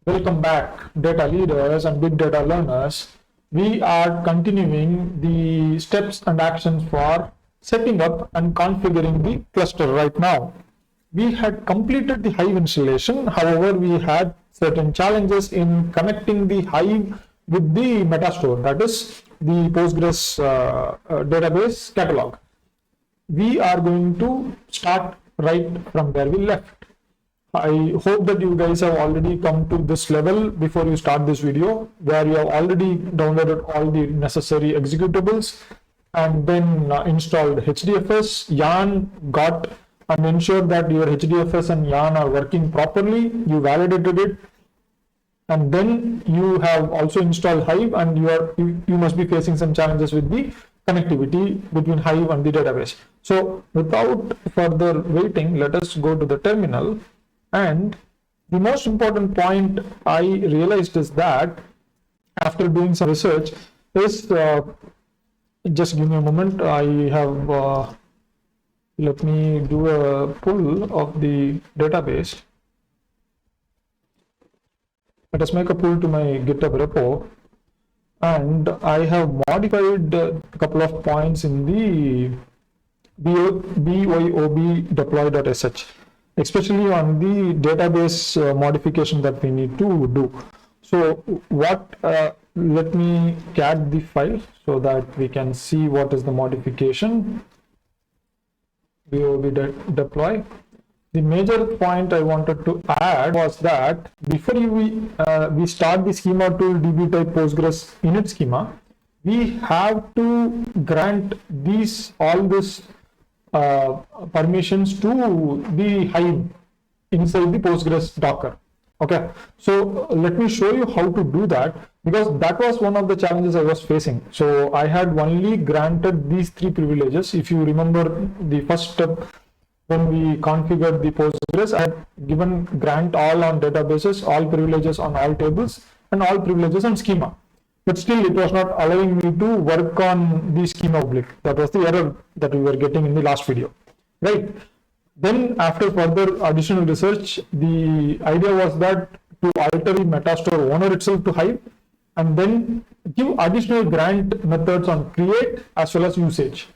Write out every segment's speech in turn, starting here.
Welcome back, data leaders and big data learners. We are continuing the steps and actions for setting up and configuring the cluster right now. We had completed the Hive installation. However, we had certain challenges in connecting the Hive with the Metastore, that is the Postgres database catalog. We are going to start right from where we left. I hope that you guys have already come to this level before you start this video, where you have already downloaded all the necessary executables and then installed HDFS, yarn, got and ensured that your HDFS and yarn are working properly. You validated it, and then you have also installed Hive, and you must be facing some challenges with the connectivity between Hive and the database. So without further waiting, let us go to the terminal. And the most important point I realized is that after doing some research is, just give me a moment, I have, let me do a pull of the database. Let us make a pull to my GitHub repo, and I have modified a couple of points in the BYOB deploy.sh, especially on the database modification that we need to do. So let me cat the file so that we can see what is the modification. BYOB deploy. The major point I wanted to add was that before we start the schema tool DB type Postgres init schema, we have to grant all this permissions to the Hive inside the Postgres Docker. Okay, so let me show you how to do that, because that was one of the challenges I was facing. So I had only granted these 3 privileges. If you remember the first step, when we configured the Postgres, I had given grant all on databases, all privileges on all tables, and all privileges on schema. But still, it was not allowing me to work on the schema public. That was the error that we were getting in the last video, right? Then after further additional research, the idea was that to alter the Metastore owner itself to Hive, and then give additional grant methods on create as well as usage.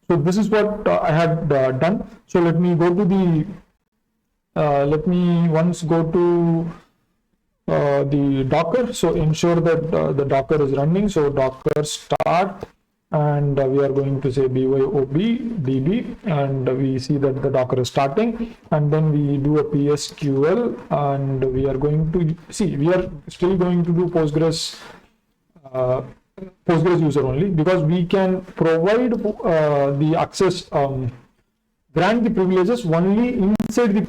So this is what I had done. So let me go to the, let me once go to the Docker. So ensure that the Docker is running. So Docker start, and we are going to say BYOB DB, and we see that the Docker is starting, and then we do a PSQL, and we are going to see, we are still going to do Postgres user only, because we can provide the access, grant the privileges only inside the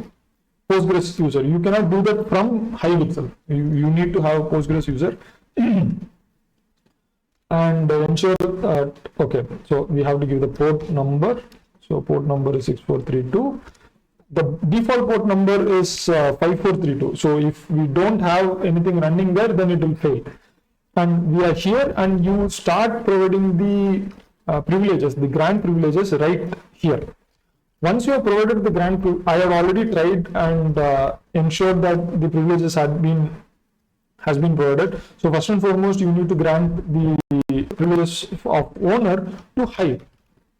Postgres user. You cannot do that from Hive itself. You need to have Postgres user and ensure that, okay, so we have to give the port number. So port number is 6432. The default port number is 5432. So if we don't have anything running there, then it will fail. And we are here, and you start providing the privileges, the grant privileges right here. Once you have provided the grant, I have already tried and ensured that the privileges has been provided. So first and foremost, you need to grant the privileges of owner to Hive.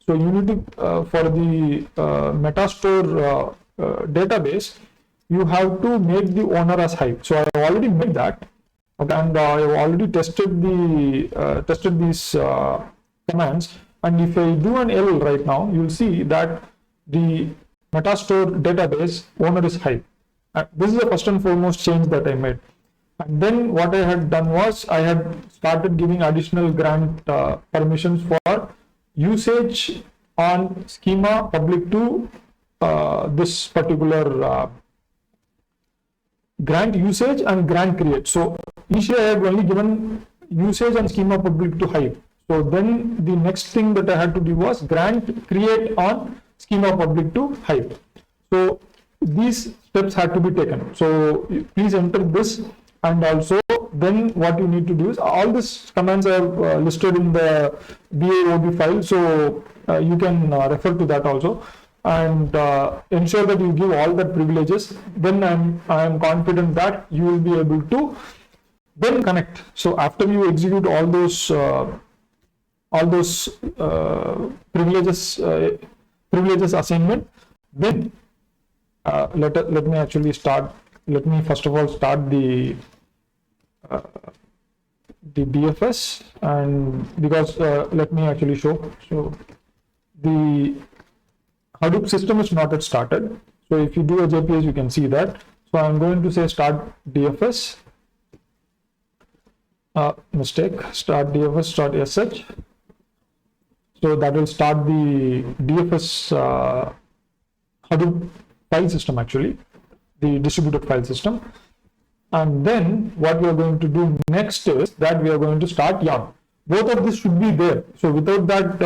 So you need to, for the Metastore database, you have to make the owner as Hive. So I have already made that. Okay, and I have already tested these commands, and if I do an L right now, you'll see that the Metastore database owner is Hive. This is the first and foremost change that I made. And then what I had done was I had started giving additional grant permissions for usage on schema public to this particular grant usage and grant create. So initially I had only given usage and schema public to Hive. So then the next thing that I had to do was grant create on schema public to Hive. So these steps had to be taken. So please enter this, and also then what you need to do is all these commands are listed in the BAOB file. So you can refer to that also. and ensure that you give all the privileges, then I am confident that you will be able to then connect. So after you execute all those privileges assignment, then let me actually start. Let me first of all start the DFS, and because let me actually show. So the Hadoop system is not yet started. So if you do a JPS, you can see that. So I'm going to say start DFS. Mistake. Start DFS. Start SH. So that will start the DFS Hadoop file system, actually, the distributed file system. And then what we are going to do next is that we are going to start yarn. Both of this should be there. So without that,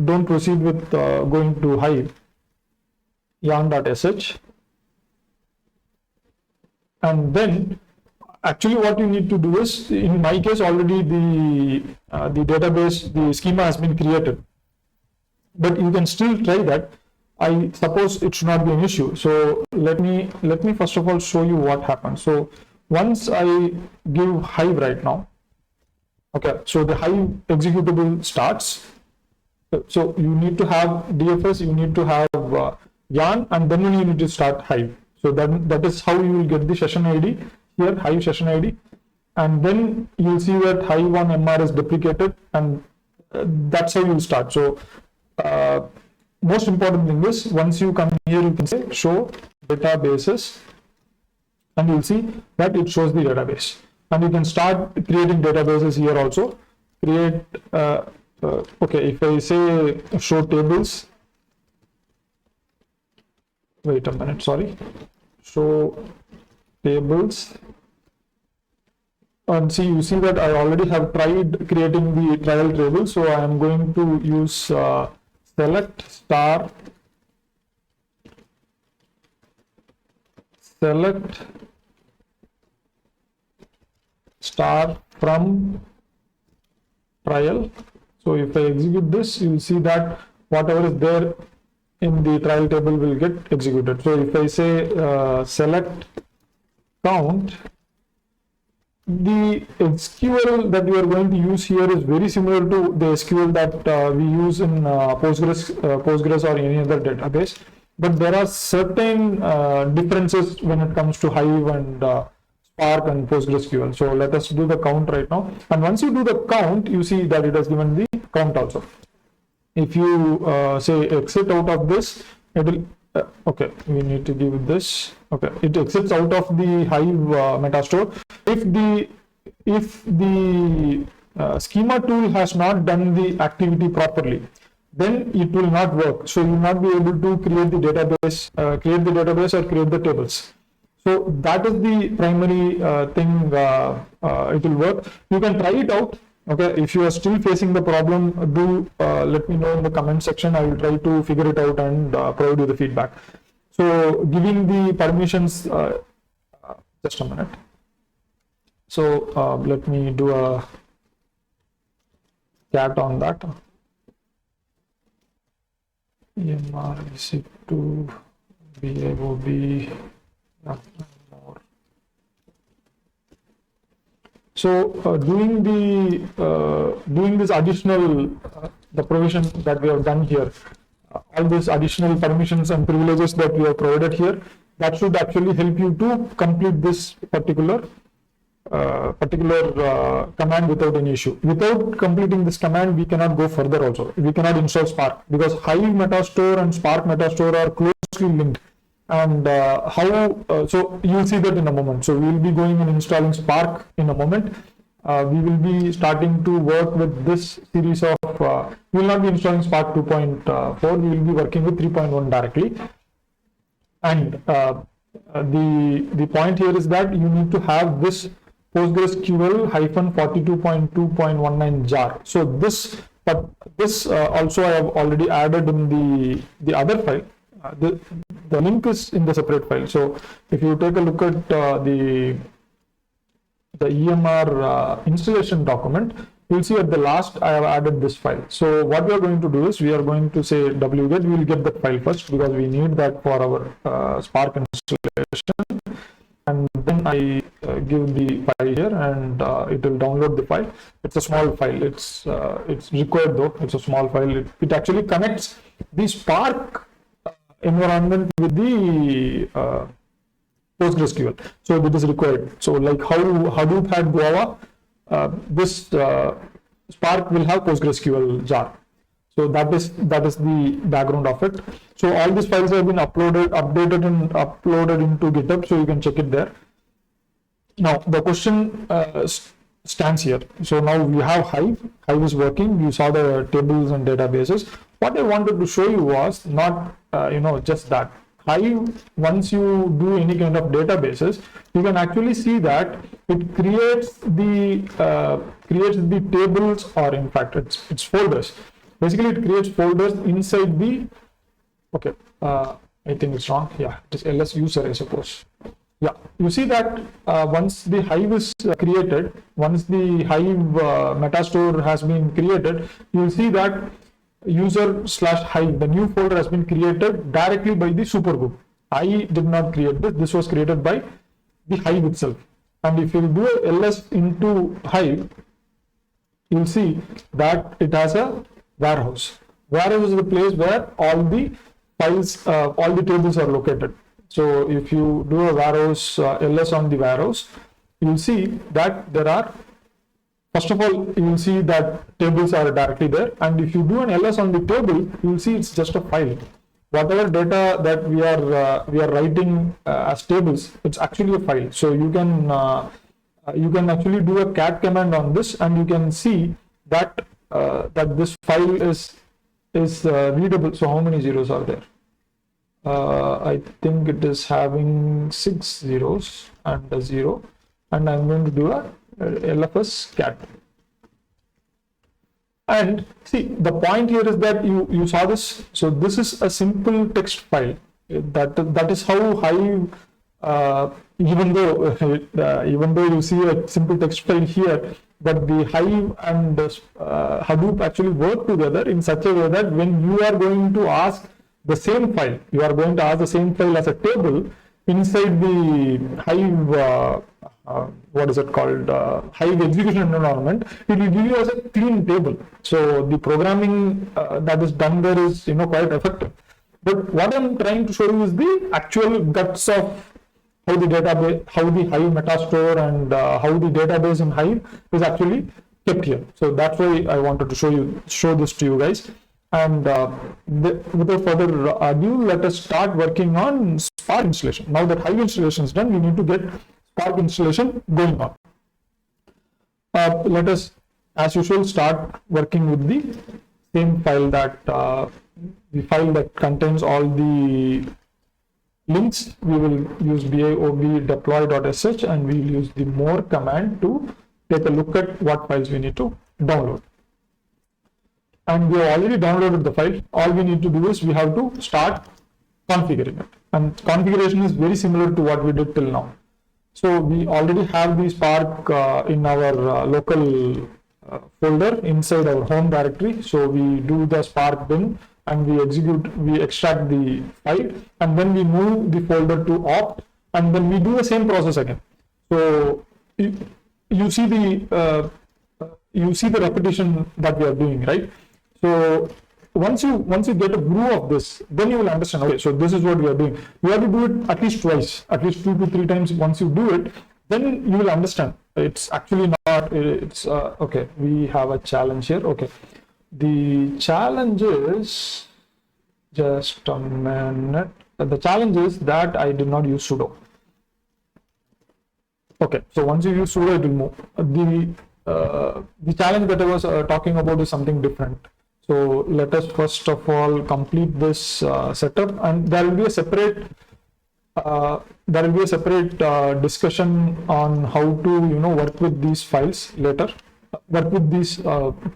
don't proceed with going to Hive. Yarn.sh. And then actually what you need to do is, in my case already the database, the schema has been created, but you can still try that. I suppose it should not be an issue. So let me first of all show you what happens. So once I give Hive right now, okay, so the Hive executable starts. So you need to have DFS, you need to have yarn, and then you need to start Hive. So that is how you will get the session ID here, Hive session ID, and then you'll see that Hive on MR is deprecated, and that's how you'll start. So most important thing is, once you come here, you can say show databases, and you'll see that it shows the database, and you can start creating databases here also. Create okay, if I say show tables, wait a minute, sorry, show tables, and see, you see that I already have tried creating the trial table. So I am going to use select star from trial. So if I execute this, you will see that whatever is there in the trial table will get executed. So if I say select count, the SQL that we are going to use here is very similar to the SQL that we use in Postgres or any other database, but there are certain differences when it comes to Hive and Spark and PostgreSQL. So let us do the count right now, and once you do the count, you see that it has given the count also. If you say exit out of this, it will okay, we need to give this. Okay, it exits out of the Hive Metastore. If the schema tool has not done the activity properly, then it will not work. So you will not be able to create the database or create the tables. So that is the primary thing. It will work. You can try it out. Okay, if you are still facing the problem, do let me know in the comment section. I will try to figure it out and provide you the feedback. So giving the permissions, just a minute. So let me do a cat on that. EMR EC2 BAOB. More. So doing this additional the provision that we have done here, all these additional permissions and privileges that we have provided here, that should actually help you to complete this particular command without any issue. Without completing this command, we cannot go further also. We cannot install Spark, because Hive Metastore and Spark Metastore are closely linked. And so you'll see that in a moment. So we will be going and installing Spark in a moment. We will be starting to work with this series of, we will not be installing Spark 2.4, we will be working with 3.1 directly. And the point here is that you need to have this PostgreSQL-42.2.19 jar. So this also I have already added in the other file. The link is in the separate file. So if you take a look at the EMR installation document, you'll see at the last I have added this file. So what we are going to do is we are going to say wget. We will get that file first because we need that for our Spark installation. And then I give the file here, and it will download the file. It's a small file. It's required though. It's a small file. It actually connects the Spark environment with the PostgreSQL. So this is required. So like how Hadoop had Guava, this Spark will have PostgreSQL jar. So that is the background of it. So all these files have been updated and uploaded into GitHub, so you can check it there. Now the question stands here. So now we have Hive. Hive is working. You saw the tables and databases. What I wanted to show you was not just that. Hive, once you do any kind of databases, you can actually see that it creates the tables, or in fact it's folders. Basically, it creates folders inside the, I think it's wrong. Yeah, it is ls user, I suppose. Yeah, you see that once the Hive is created, once the Hive Metastore has been created, you will see that user/Hive, the new folder has been created directly by the supergroup. I did not create this. This was created by the Hive itself. And if you do a ls into Hive, you'll see that it has a warehouse. Warehouse is the place where all the files, all the tables are located. So if you do a warehouse ls on the warehouse, you'll see that there are, first of all, you will see that tables are directly there. And if you do an ls on the table, you will see it's just a file. Whatever data that we are writing as tables, it's actually a file. So you can actually do a cat command on this, and you can see that this file is readable. So how many zeros are there? I think it is having 6 zeros and a 0, and I'm going to do a LFS cat. And see, the point here is that you saw this. So this is a simple text file. That is how Hive, even though you see a simple text file here, but the Hive and Hadoop actually work together in such a way that when you are going to ask the same file, you are going to ask the same file as a table inside the Hive, Hive execution environment, it will give you as a clean table. So the programming that is done there is quite effective. But what I'm trying to show you is the actual guts of how the database, how the Hive Metastore and how the database in Hive is actually kept here. So that's why I wanted to show this to you guys. And without further ado, let us start working on Spark installation. Now that Hive installation is done, we need to get Spark installation going on. Let us, as usual, start working with the same file that the file that contains all the links. We will use biob deploy.sh, and we will use the more command to take a look at what files we need to download. And we have already downloaded the file. All we need to do is we have to start configuring it. And configuration is very similar to what we did till now. So we already have the Spark in our local folder inside our home directory. So we do the Spark bin and we extract the file, and then we move the folder to opt, and then we do the same process again. So you see the repetition that we are doing, right? So once you get a groove of this, then you will understand, okay, so this is what we are doing. You have to do it at least twice, at least 2 to 3 times. Once you do it, then you will understand. It's actually not, it's, okay, we have a challenge here. Okay. The challenge is, just a minute. The challenge is that I did not use sudo. Okay. So once you use sudo, it will move. The challenge that I was talking about is something different. So let us first of all complete this setup, and there will be a separate discussion on how to work with these files later, work with these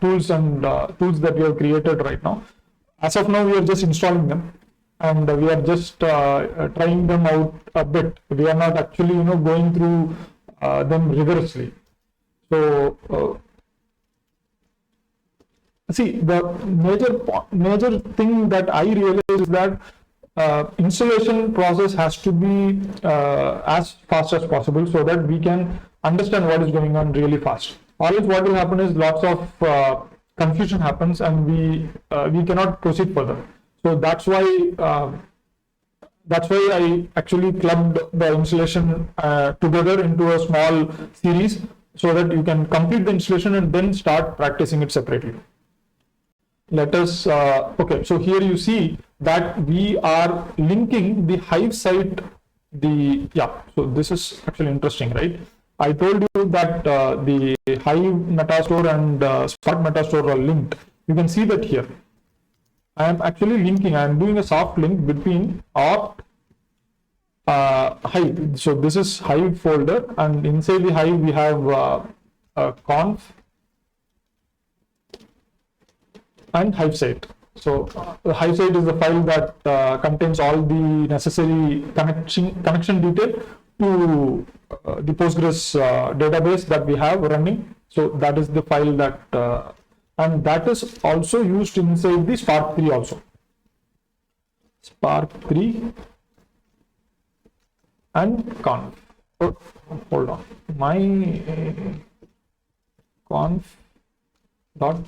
tools and tools that we have created right now. As of now, we are just installing them, and we are just trying them out a bit. We are not actually going through them rigorously. So see, the major thing that I realize is that installation process has to be as fast as possible so that we can understand what is going on really fast. Or else what will happen is lots of confusion happens and we cannot proceed further. So that's why I actually clubbed the installation together into a small series so that you can complete the installation and then start practicing it separately. Let us, okay, so here you see that we are linking the Hive site, so this is actually interesting, right? I told you that the Hive Metastore and Spark Metastore are linked. You can see that here. I am actually linking, I am doing a soft link between opt Hive. So this is Hive folder, and inside the Hive we have conf and Hive site. So the Hive site is the file that contains all the necessary connection detail to the Postgres database that we have running. So that is the file that and that is also used inside the Spark 3 also. Spark 3 and conf. Oh, hold on. My conf dot.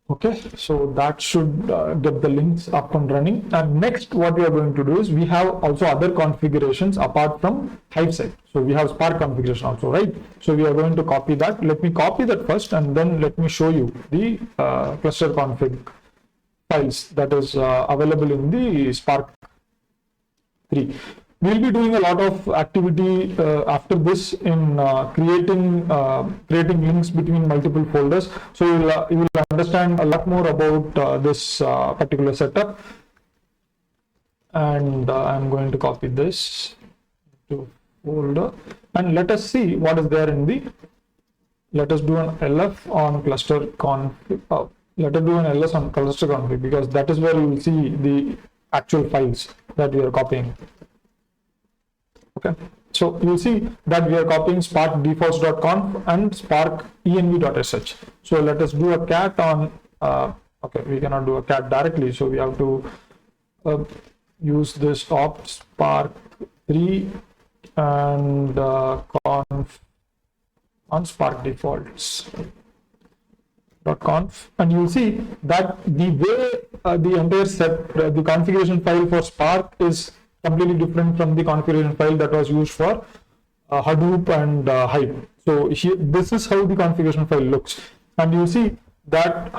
Okay, so that should get the links up and running. And next, what we are going to do is we have also other configurations apart from Hive site. So we have Spark configuration also, right? So we are going to copy that. Let me copy that first, and then let me show you the cluster config files that is available in the Spark 3. We'll be doing a lot of activity after this in creating links between multiple folders. So you will understand a lot more about this particular setup. And I'm going to copy this to folder, and let us see what is there in the. Let us do an LF on cluster config. Let us do an LS on cluster config, because that is where you will see the actual files that we are copying. Okay, so you'll see that we are copying spark defaults.conf and spark env.sh. So let us do a cat on, okay, we cannot do a cat directly, so we have to use this opt spark 3 and conf on spark defaults. .conf, and you'll see that the way the entire set, the configuration file for Spark is completely different from the configuration file that was used for Hadoop and Hive. So here, this is how the configuration file looks, and you see that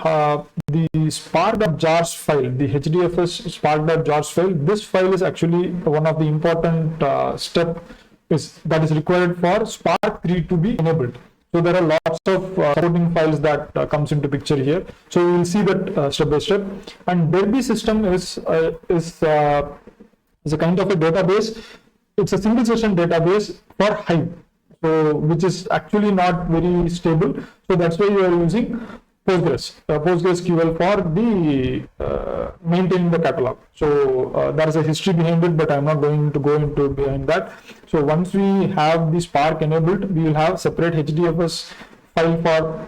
the spark.jars file, the HDFS spark.jars file, this file is actually one of the important step that is required for Spark 3 to be enabled. So there are lots of supporting files that comes into picture here. So we will see that step by step. And Derby system is a kind of a database. It's a single session database for Hive, so which is actually not very stable. So that's why you are using PostgreSQL for the maintaining the catalog. So there is a history behind it, but I'm not going to go into behind that. So once we have the Spark enabled, we will have separate HDFS file for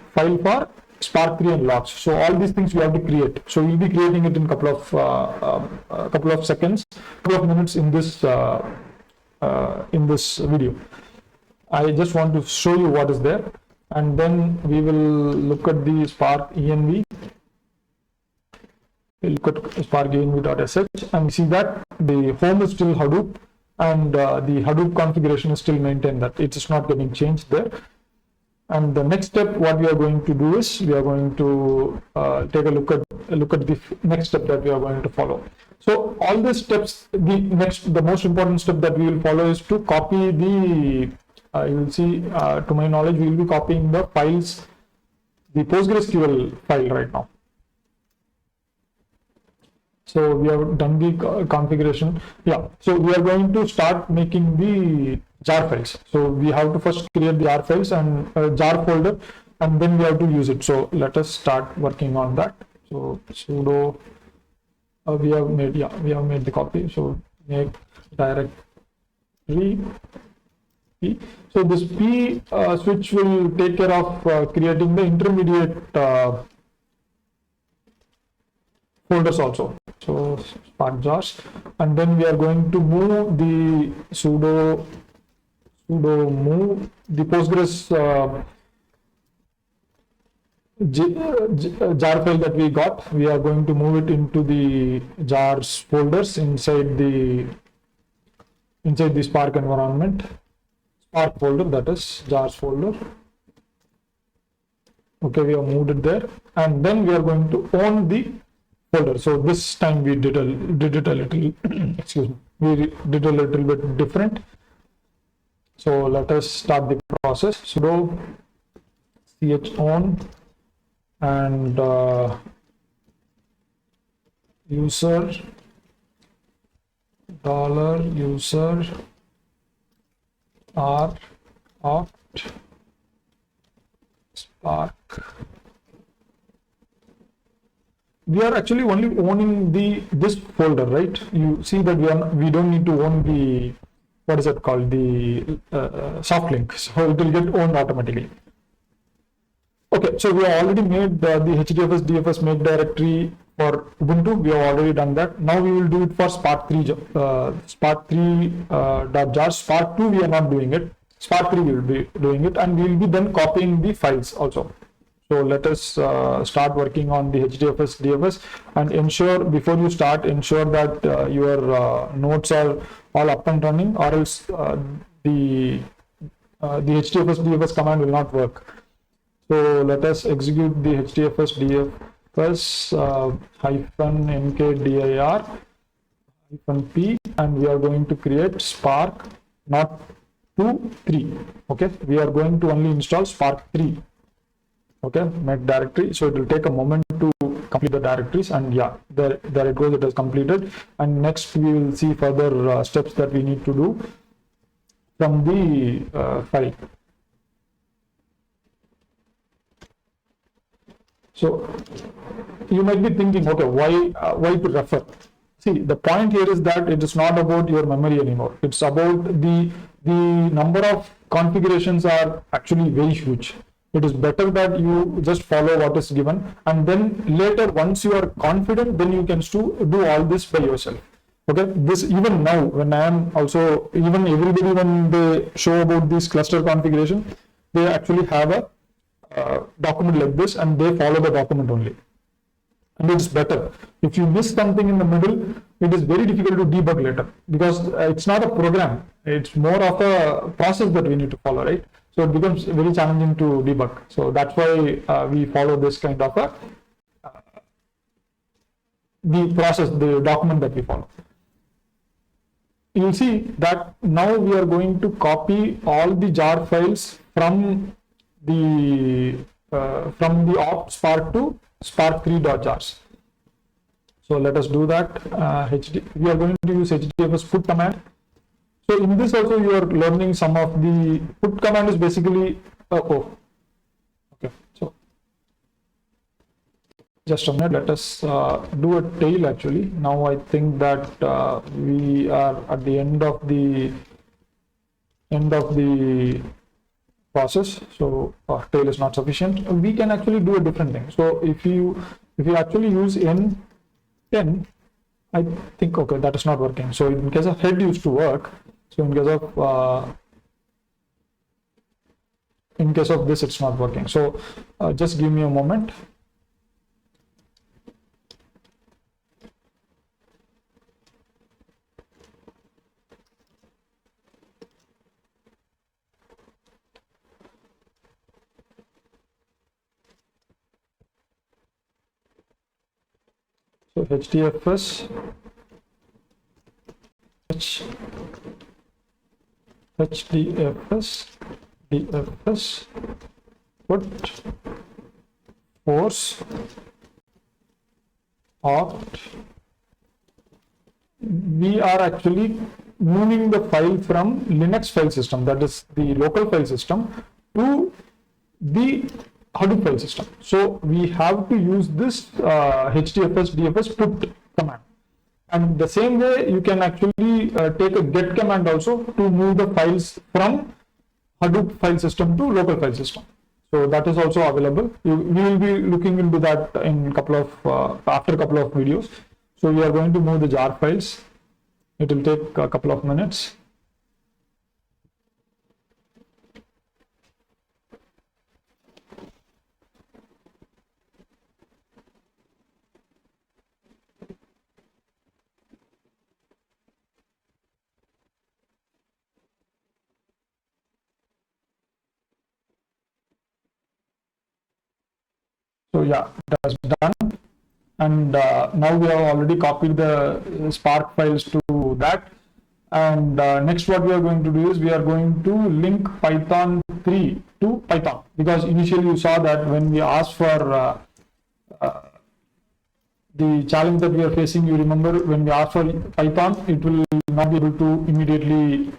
Spark 3 and logs. So all these things we have to create. So we'll be creating it in a couple of seconds, couple of minutes in this video. I just want to show you what is there, and then we will look at the Spark env. We'll look at Spark env.sh, and we see that the home is still Hadoop, and the Hadoop configuration is still maintained, that it is not getting changed there. And the next step, what we are going to do is we are going to take a look at the next step that we are going to follow. So all these steps, the most important step that we will follow is to copy the. You will see, to my knowledge, we will be copying the files, the PostgreSQL file right now. So we have done the configuration. Yeah. So we are going to start making the jar files. So we have to first create the jar files and jar folder, and then we have to use it. So let us start working on that. So sudo, we have made the copy. So make directory P. So this P switch will take care of creating the intermediate folders also. So Spark jars, and then we are going to move the sudo move the Postgres jar file that we got. We are going to move it into the jars folders inside the Spark environment, Spark folder, that is jars folder. Okay, we have moved it there, and then we are going to own the folder. So this time we did it a little excuse me, we did a little bit different. So let us start the process. Sudo chown and user $user r opt Spark. We are actually only owning this folder, right? You see that we don't need to own the, what is it called, the soft link, so it will get owned automatically. Okay, so we have already made the HDFS DFS make directory for Ubuntu. We have already done that. Now we will do it for Spark 3 .jars. Spark 2 we are not doing it. Spark 3 will be doing it, and we will be then copying the files also. So let us start working on the HDFS DFS, and ensure before you start, ensure that your nodes are all up and running, or else the HDFS DFS command will not work. So let us execute the HDFS DFS -mkdir -p, and we are going to create Spark not 2, 3. Okay, we are going to only install Spark 3. Okay, make directory. So it will take a moment to complete the directories, and yeah, there it goes, it is completed. And next we will see further steps that we need to do from the file. So you might be thinking, okay, why to refer? See, the point here is that it is not about your memory anymore. It's about the number of configurations are actually very huge. It is better that you just follow what is given, and then later, once you are confident, then you can do all this by yourself. Okay, this even now, when I am also, even everybody, when they show about this cluster configuration, they actually have a document like this, and they follow the document only. And it's better. If you miss something in the middle, it is very difficult to debug later, because it's not a program, it's more of a process that we need to follow, right? So it becomes very challenging to debug. So that's why we follow this kind of a the process, the document that we follow. You'll see that now we are going to copy all the jar files from the opt Spark to Spark 3 .jars. So let us do that. We are going to use HDFS put command. So in this also you are learning some of the put command is basically okay. So just a minute, let us do a tail actually. Now I think that we are at the end of the process. So tail is not sufficient. We can actually do a different thing. So if you actually use N10, I think, okay, that is not working. So in case of head used to work. So in case of this, it's not working. So just give me a moment. So HDFS DFS put force opt. We are actually moving the file from Linux file system, that is the local file system, to the Hadoop file system. So we have to use this HDFS DFS put command. And the same way you can actually take a get command also to move the files from Hadoop file system to local file system. So that is also available. We will be looking into that in after a couple of videos. So we are going to move the jar files. It will take a couple of minutes. So yeah, that's done. And now we have already copied the Spark files to that. And next what we are going to do is we are going to link Python 3 to Python, because initially you saw that when we asked for the challenge that we are facing, you remember when we ask for Python, it will not be able to immediately,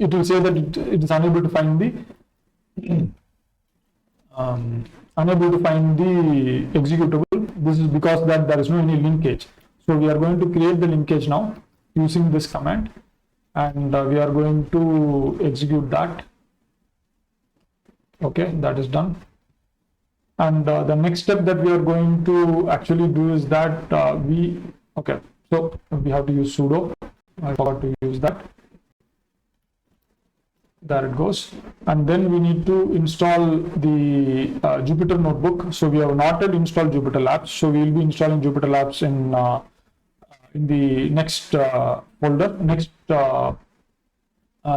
it will say that it is unable to find the executable. This is because that there is no any linkage. So we are going to create the linkage now using this command, and we are going to execute that. Okay, that is done. And the next step that we are going to actually do is that so we have to use sudo. I forgot to use that. There it goes. And then we need to install the Jupyter notebook. So we have not yet installed JupyterLab. So we will be installing JupyterLabs in the next folder,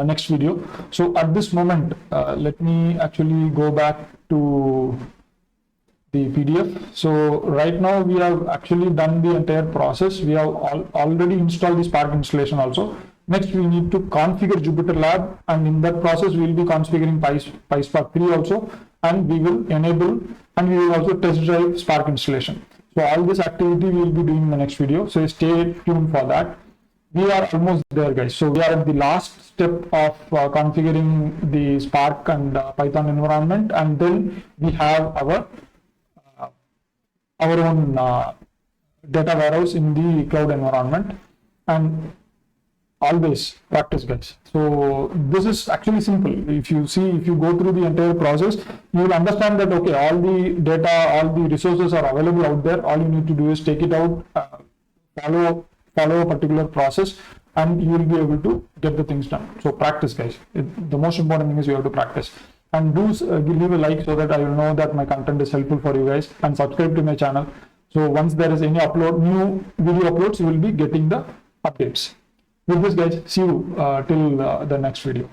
next video. So at this moment, let me actually go back to the PDF. So right now we have actually done the entire process. We have already installed the Spark installation also. Next, we need to configure JupyterLab, and in that process, we will be configuring PySpark 3 also, and we will enable, and we will also test drive Spark installation. So all this activity we will be doing in the next video. So stay tuned for that. We are almost there, guys. So we are at the last step of configuring the Spark and Python environment, and then we have our own data warehouse in the cloud environment. And always practice, guys. So this is actually simple. If you go through the entire process, you will understand that okay, all the data, all the resources are available out there. All you need to do is take it out, follow a particular process, and you will be able to get the things done. So practice, guys. The most important thing is you have to practice. And do leave a like so that I will know that my content is helpful for you guys, and subscribe to my channel. So once there is any new video uploads, you will be getting the updates. With this, guys, see you till the next video.